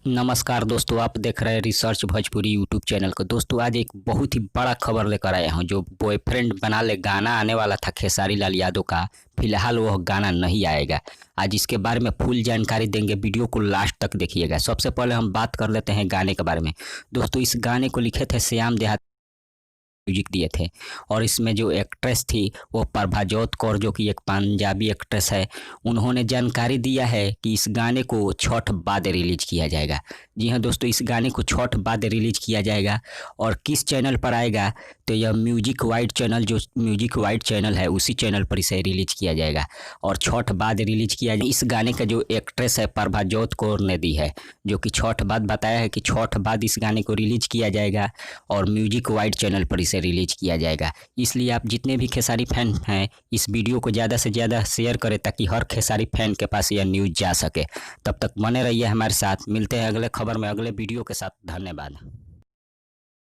नमस्कार दोस्तों, आप देख रहे हैं रिसर्च भोजपुरी यूट्यूब चैनल को। दोस्तों आज एक बहुत ही बड़ा खबर लेकर आया हूं। जो बॉयफ्रेंड बना ले गाना आने वाला था खेसारी लाल यादव का, फिलहाल वह गाना नहीं आएगा। आज इसके बारे में फुल जानकारी देंगे, वीडियो को लास्ट तक देखिएगा। सबसे पहले हम बात कर लेते हैं गाने के बारे में। दोस्तों इस गाने को लिखे थे श्याम देहाती, म्यूजिक दिए थे। और इसमें जो एक्ट्रेस थी वो प्रभाजोत कौर, जो कि एक पंजाबी एक्ट्रेस है। उन्होंने जानकारी दिया है कि इस गाने को छठ बाद रिलीज किया जाएगा। जी हाँ दोस्तों, इस गाने को छठ बाद रिलीज किया जाएगा। और किस चैनल पर आएगा, तो यह म्यूजिक वाइड चैनल, जो म्यूजिक वाइड चैनल है उसी चैनल पर इसे रिलीज किया जाएगा। और छठ बाद रिलीज किया जाएगा। इस गाने का जो एक्ट्रेस है प्रभाजोत कौर ने दी है, जो कि छठ बाद बताया है कि छठ बाद इस गाने को रिलीज किया जाएगा और म्यूजिक वाइड चैनल पर इसे रिलीज किया जाएगा। इसलिए आप जितने भी खेसारी फैन हैं इस वीडियो को ज़्यादा से ज़्यादा शेयर करें, ताकि हर खेसारी फैन के पास यह न्यूज़ जा सके। तब तक बने रहिए हमारे साथ। मिलते हैं अगले खबर में, अगले वीडियो के साथ। धन्यवाद।